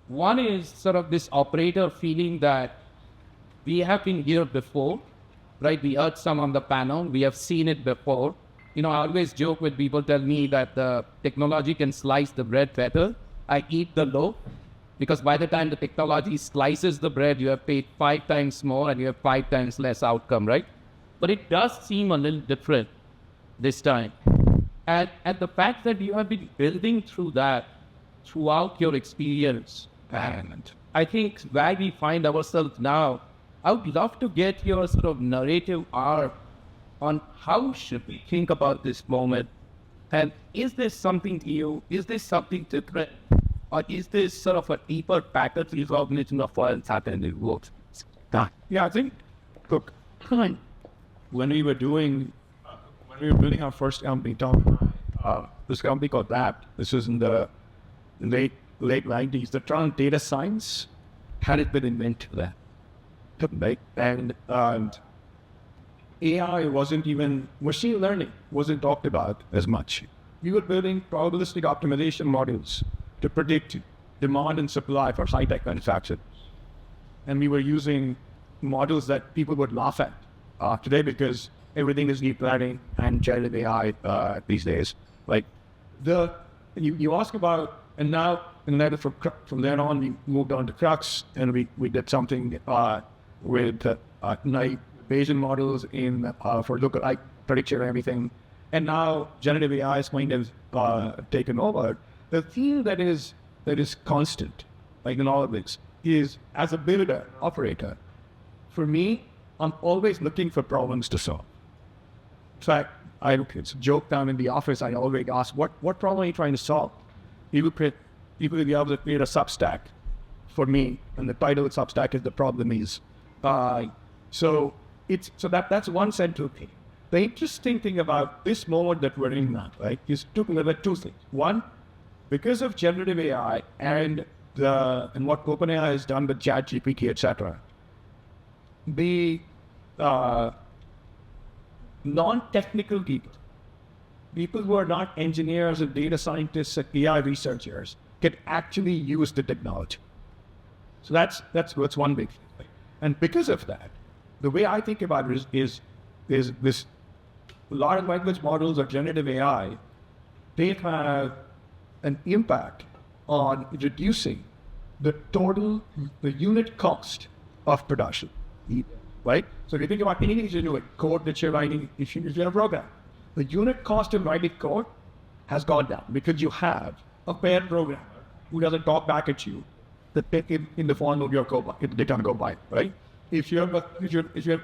One is sort of this operator feeling that we have been here before, right? We heard some on the panel. We have seen it before. I always joke when people tell me that the technology can slice the bread better. I eat the loaf because by the time the technology slices the bread, you have paid 5 times more and you have 5 times less outcome, right? But it does seem a little different this time. And the fact that you have been building through that throughout your experience, and I think where we find ourselves now, I would love to get your sort of narrative arc on how should we think about this moment, and is this something new, is this something different, or is this sort of a deeper pattern recognition of what's happened in the world? Yeah, I think, look, when we were building our first company, this company called Rapt, this was in the late 90s, the term data science hadn't been invented then. Right? And AI wasn't even, machine learning wasn't talked about as much. We were building probabilistic optimization models to predict demand and supply for high-tech manufacturers. And we were using models that people would laugh at today because everything is deep learning and generative AI these days. Like you ask about, and then from then on we moved on to Krux, and we did something with night Bayesian models for lookalike prediction and everything. And now generative AI is kind of taken over. The theme that is constant, like in all of this, is as a builder, operator, for me, I'm always looking for problems to solve. In fact, it's a joke down in the office. I always ask, what problem are you trying to solve? People will be able to create a Substack for me, and the title of Substack is "The Problem Is." So that's one central thing. The interesting thing about this moment that we're in now, right, is two things. One, because of generative AI and what OpenAI has done with ChatGPT, etc., the non-technical people who are not engineers and data scientists and AI researchers, can actually use the technology. So that's one big thing. And because of that, the way I think about it is this large language models or generative AI, they have an impact on reducing the unit cost of production, right? So if you think about anything you do, like code that you're writing, if you're a programmer, the unit cost of writing code has gone down because you have a pair programmer who doesn't talk back at you in the form of your code, they can't go by, right? If you're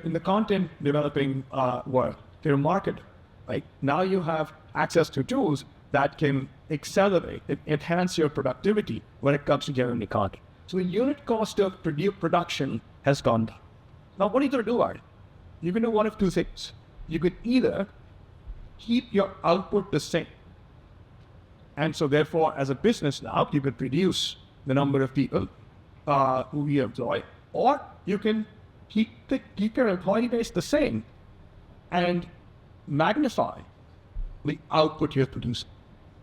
in the content developing world, you're a marketer, right? Now you have access to tools that can accelerate and enhance your productivity when it comes to generating content. So the unit cost of production has gone down. Now, what are you going to do about it? You can do one of two things. You could either keep your output the same, and so therefore, as a business now, you could reduce the number of people who you employ, or you can keep your employee base the same and magnify the output you're producing.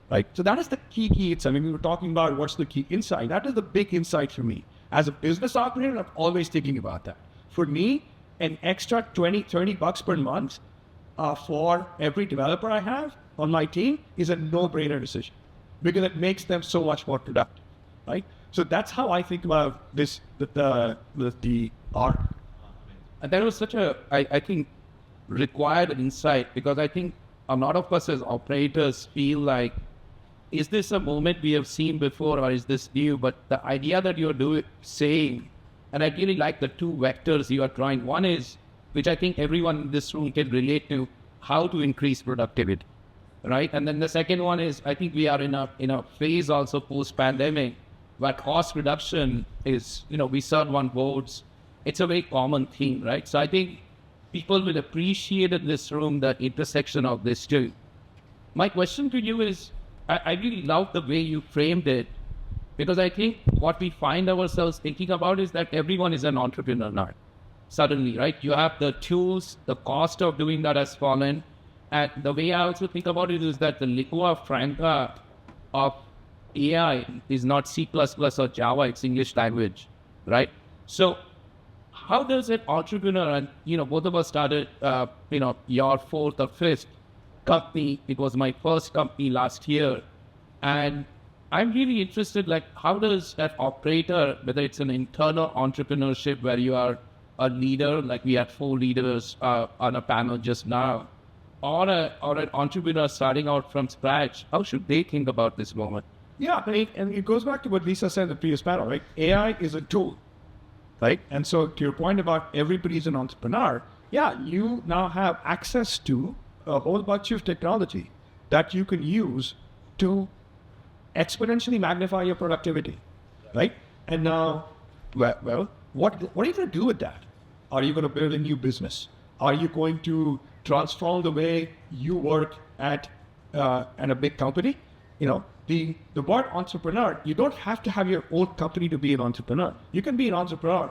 Right? So that is the key insight. I mean, we were talking about what's the key insight. That is the big insight for me. As a business operator, I'm always thinking about that. For me, an extra $20-30 per month for every developer I have on my team is a no-brainer decision because it makes them so much more productive, right? So that's how I think about this, the art. And that was such I think, required insight, because I think a lot of us as operators feel like, is this a moment we have seen before or is this new? But the idea that you're saying, and I really like the two vectors you are trying. One is, which I think everyone in this room can relate to, how to increase productivity, right? And then the second one is, I think we are in a phase also post-pandemic where cost reduction is, we serve on boards. It's a very common theme, right? So I think people will appreciate in this room the intersection of this too. My question to you is, I really love the way you framed it, because I think what we find ourselves thinking about is that everyone is an entrepreneur now. Suddenly, right? You have the tools, the cost of doing that has fallen. And the way I also think about it is that the lingua franca of AI is not C++ or Java, it's English language, right? So how does an entrepreneur, and both of us started, your fourth or fifth company. It was my first company last year. And I'm really interested, like, how does that operator, whether it's an internal entrepreneurship where you are a leader, like we had 4 leaders on a panel just now, or an entrepreneur starting out from scratch, how should they think about this moment? Yeah, and it goes back to what Lisa said in the previous panel, right? AI is a tool, right? And so to your point about everybody's an entrepreneur, yeah, you now have access to a whole bunch of technology that you can use to exponentially magnify your productivity, right? And now, well, what are you going to do with that? Are you going to build a new business? Are you going to transform the way you work at a big company? The word entrepreneur, you don't have to have your own company to be an entrepreneur. You can be an entrepreneur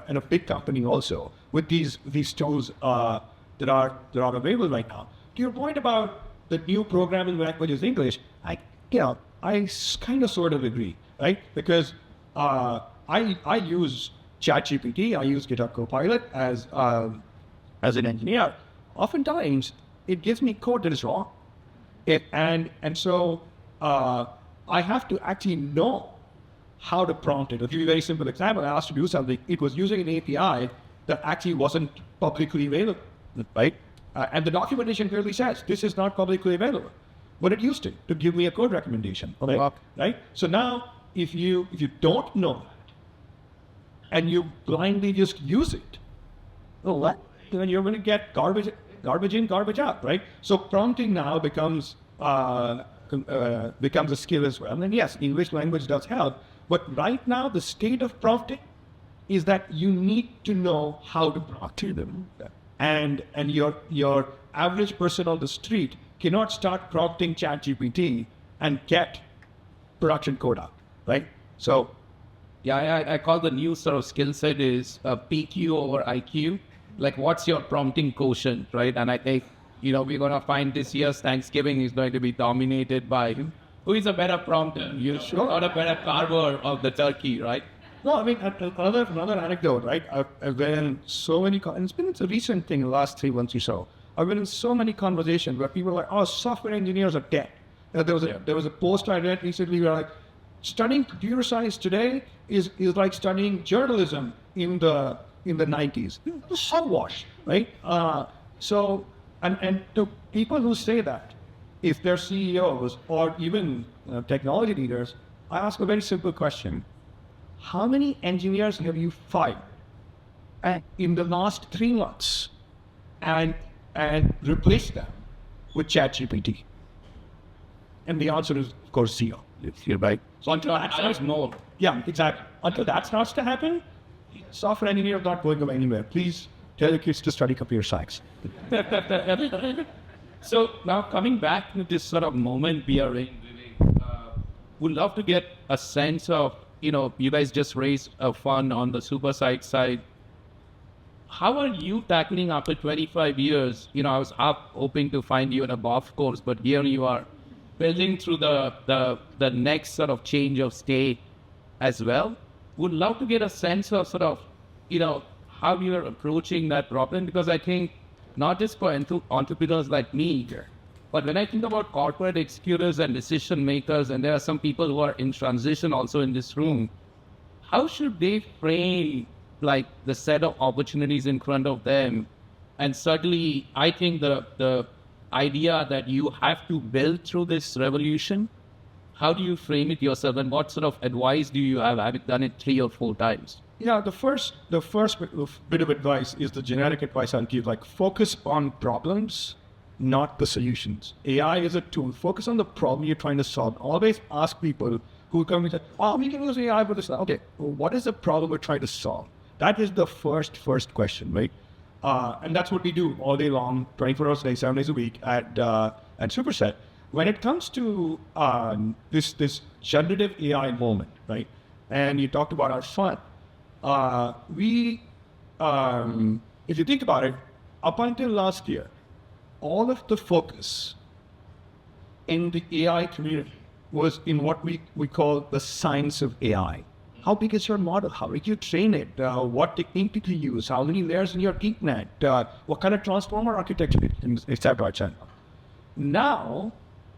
in a big company also with these tools that are available right now. To your point about the new programming language is English, I kind of sort of agree, right? Because I use ChatGPT, I use GitHub Copilot as an engineer. Oftentimes, it gives me code that is wrong, and so I have to actually know how to prompt it. I'll give you a very simple example. I asked to do something. It was using an API that actually wasn't publicly available, right? And the documentation clearly says this is not publicly available, but it used to give me a code recommendation. Okay, Wow. right? So now, if you don't know that, and you blindly just use it, then you're going to get garbage in, garbage out, right? So prompting now becomes a skill as well. And yes, English language does help, but right now the state of prompting is that you need to know how to prompt them. And your average person on the street cannot start prompting ChatGPT and get production code out, right? So, Yeah, I call the new sort of skill set is PQ over IQ. Like, what's your prompting quotient, right? And I think, we're going to find this year's Thanksgiving is going to be dominated by who is a better prompter, or a better carver of the turkey, right? no, I mean, another anecdote, right? I've been in so many, and it's a recent thing, the last 3 months or so. I've been in so many conversations where people are like, oh, software engineers are dead. There was a post I read recently where like, studying computer science today is like studying journalism in the 90s. It's hogwash, right? So, and to people who say that, if they're CEOs or even technology leaders, I ask a very simple question. How many engineers have you fired in the last 3 months and replaced them with ChatGPT? And the answer is, of course, zero. Right? So until that starts, no. Yeah, exactly. Until that starts to happen, software engineers are not going anywhere. Please tell your kids to study computer science. So now coming back to this sort of moment we are in, Vivek, would love to get a sense of, you guys just raised a fund on the super side. How are you tackling after 25 years? I was hoping to find you in a golf course, but here you are building through the next sort of change of state as well. Would love to get a sense of sort of, how you're approaching that problem, because I think not just for entrepreneurs like me, but when I think about corporate executives and decision makers, and there are some people who are in transition also in this room, how should they frame like the set of opportunities in front of them? And certainly, I think the idea that you have to build through this revolution, how do you frame it yourself, and what sort of advice do you have, having done it 3 or 4 times? Yeah, the first bit of advice is the generic advice I'll give, like focus on problems, not the solutions. AI is a tool. Focus on the problem you're trying to solve. Always ask people who come and say, oh, we can use AI for this. Okay, well, what is the problem we're trying to solve? That is the first question, right? And that's what we do all day long, 24 hours a day, 7 days a week at Superset. When it comes to this generative AI moment, right? And you talked about our fund. If you think about it, up until last year, all of the focus in the AI community was in what we call the science of AI. How big is your model? How did you train it? What technique did you use? How many layers in your TeamNet? What kind of transformer architecture, etc., etc. Now,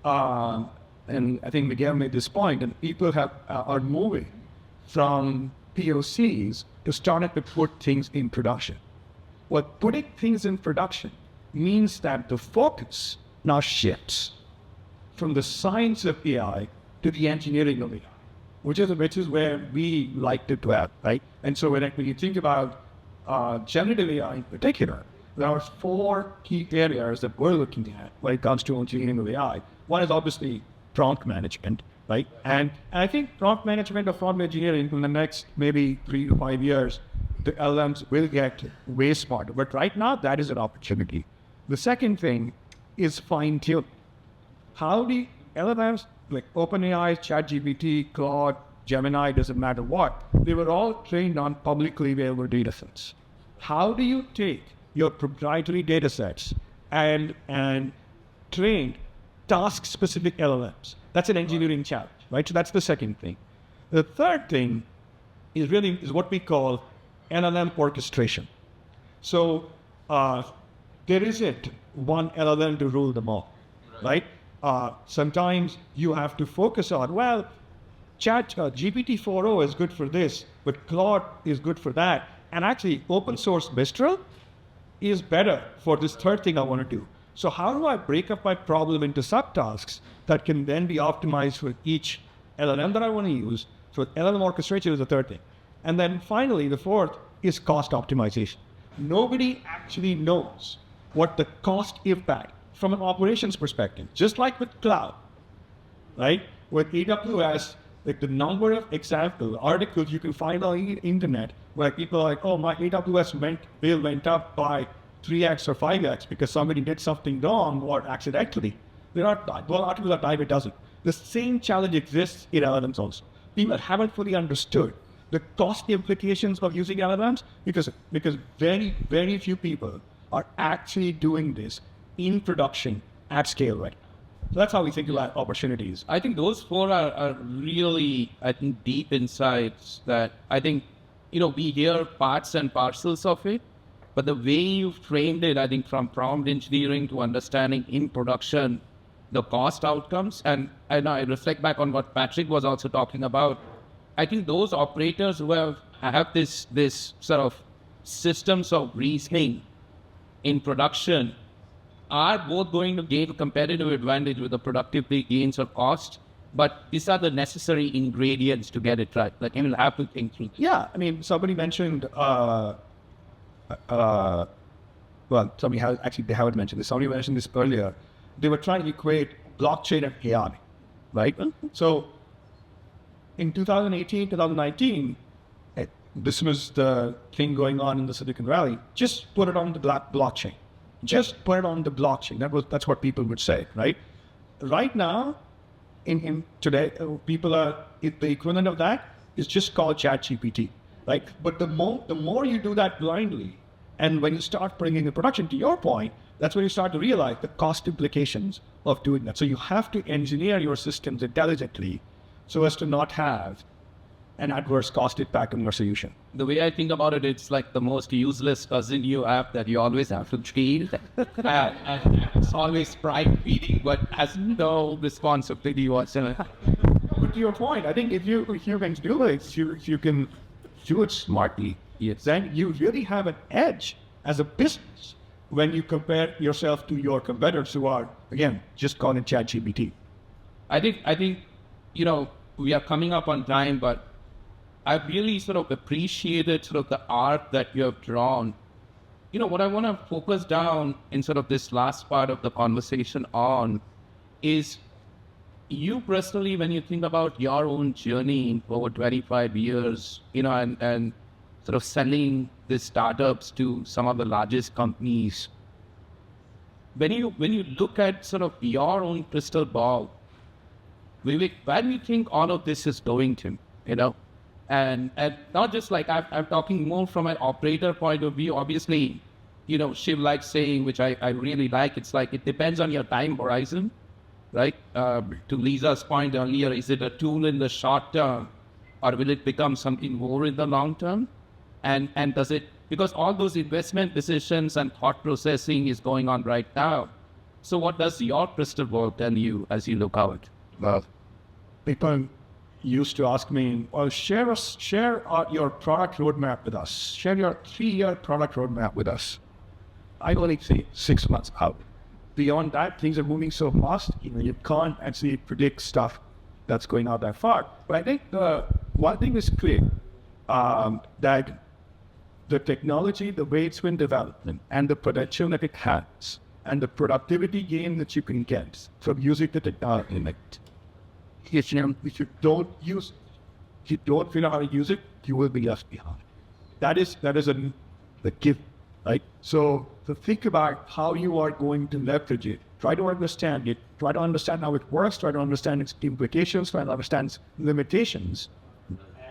and I think Miguel made this point, and people are moving from POCs to starting to put things in production. Well, putting things in production means that the focus now shifts from the science of AI to the engineering of AI, which is where we like to dwell, right? And so when you think about generative AI in particular, there are 4 key areas that we're looking at when it comes to engineering of AI. One is obviously prompt management, right? And I think prompt management or prompt engineering in the next maybe 3 to 5 years, the LLMs will get way smarter. But right now, that is an opportunity. The second thing is fine-tuning. How do LLMs, like OpenAI, ChatGPT, Claude, Gemini, doesn't matter what, they were all trained on publicly available data sets. How do you take your proprietary data sets and train task-specific LLMs? That's an engineering challenge, right? So that's the second thing. The third thing is what we call LLM orchestration. So there isn't one LLM to rule them all, right? Sometimes you have to focus on, well, GPT 4.0 is good for this, but Claude is good for that. And actually, open source Mistral is better for this third thing I want to do. So how do I break up my problem into subtasks that can then be optimized for each LLM that I want to use? So LLM orchestration is the third thing. And then finally, the fourth is cost optimization. Nobody actually knows what the cost impact from an operations perspective, just like with cloud, right? With AWS, like the number of articles you can find on the internet where people are like, oh, my AWS bill went up by 3x or 5x because somebody did something wrong or accidentally. Articles are time it doesn't. The same challenge exists in LLMs also. People haven't fully understood the cost implications of using LLMs because very, very few people are actually doing this in production at scale right now. So that's how we think about opportunities. I think those 4 are really, deep insights that I think, we hear parts and parcels of it, but the way you've framed it, I think from prompt engineering to understanding in production, the cost outcomes, and I reflect back on what Patrick was also talking about. I think those operators who have this sort of systems of reasoning in production are both going to gain competitive advantage with the productivity gains or cost, but these are the necessary ingredients to get it right. Like you will have to think through. Yeah, I mean, somebody mentioned, they haven't mentioned this. Somebody mentioned this earlier. They were trying to equate blockchain and AI, right? So in 2018, 2019, this was the thing going on in the Silicon Valley. Just put it on the blockchain. Just put it on the blockchain. That's what people would say, right? Right now, in today, people the equivalent of that is just called ChatGPT, right? But the more you do that blindly, and when you start bringing in production, to your point, that's when you start to realize the cost implications of doing that. So you have to engineer your systems intelligently so as to not have an adverse cost impact on your solution. The way I think about it, it's like the most useless cousin you have that you always have to treat. And it's always pride feeding, but has no responsibility whatsoever. But to your point, I think if you can do it, you can do it smartly. Yes. Then you really have an edge as a business when you compare yourself to your competitors who are, again, just calling ChatGPT. I think, we are coming up on time, but I've really sort of appreciated sort of the art that you have drawn. What I want to focus down in sort of this last part of the conversation on is you personally, when you think about your own journey over 25 years, and sort of selling these startups to some of the largest companies, when you look at sort of your own crystal ball, Vivek, where do you think all of this is going to, And not just like I'm talking more from an operator point of view. Obviously, Shiv likes saying, which I really like, it's like it depends on your time horizon, right? To Lisa's point earlier, is it a tool in the short term, or will it become something more in the long term? And does it, because all those investment decisions and thought processing is going on right now. So what does your crystal ball tell you as you look out? Well, people used to ask me, well, share your product roadmap with us. Share your 3-year product roadmap with us. I only say 6 months out. Beyond that, things are moving so fast, you can't actually predict stuff that's going out that far. But I think the one thing is clear, that the technology, the way it's been developed, and the potential that it has, and the productivity gain that you can get from using the technology, if you don't use it, if you don't figure out how to use it, you will be left behind. That is the gift, right? So think about how you are going to leverage it. Try to understand it. Try to understand how it works. Try to understand its implications. Try to understand its limitations,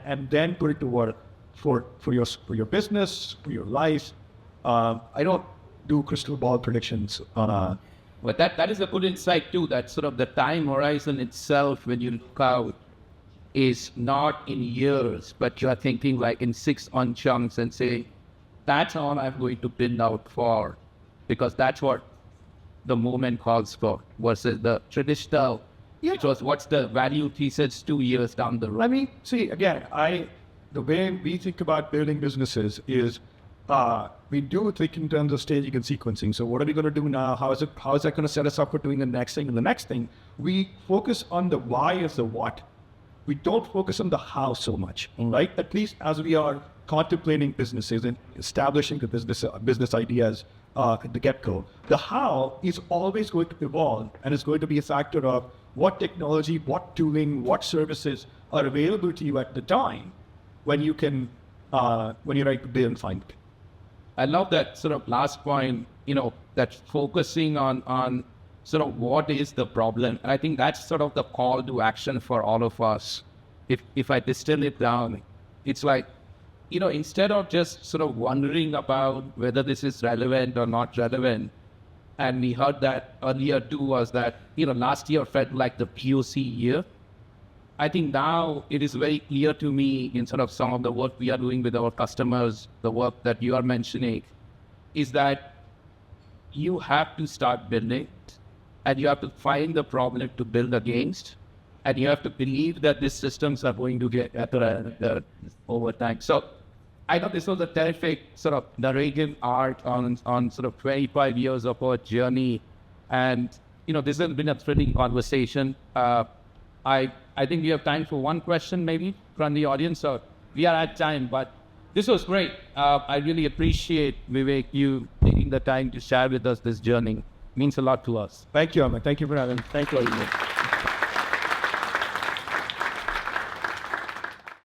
and then put it to work for your business, for your life. I don't do crystal ball predictions. But that is a good insight too, that sort of the time horizon itself when you look out is not in years, but you are thinking like in 6-month chunks and say, that's all I'm going to build out for, because that's what the moment calls for, versus the traditional, which was what's the value thesis 2 years down the road. Let me see, again, the way we think about building businesses is we do think in terms of staging and sequencing. So what are we going to do now? How is that going to set us up for doing the next thing and the next thing? We focus on the why as the what. We don't focus on the how so much, right? At least as we are contemplating businesses and establishing the business ideas at the get-go. The how is always going to evolve, and it's going to be a factor of what technology, what tooling, what services are available to you at the time when you're ready to build and find it. I love that sort of last point, that focusing on sort of what is the problem. And I think that's sort of the call to action for all of us. If I distill it down, it's like, instead of just sort of wondering about whether this is relevant or not relevant, and we heard that earlier too, was that, last year felt like the POC year. I think now it is very clear to me in sort of some of the work we are doing with our customers, the work that you are mentioning, is that you have to start building and you have to find the problem to build against, and you have to believe that these systems are going to get better over time. So I thought this was a terrific sort of narrative art on sort of 25 years of our journey. And, this has been a thrilling conversation. I think we have time for one question maybe from the audience. So we are at time, but this was great. I really appreciate, Vivek, you taking the time to share with us this journey. It means a lot to us. Thank you, Amit. Thank you for having me. Thank you.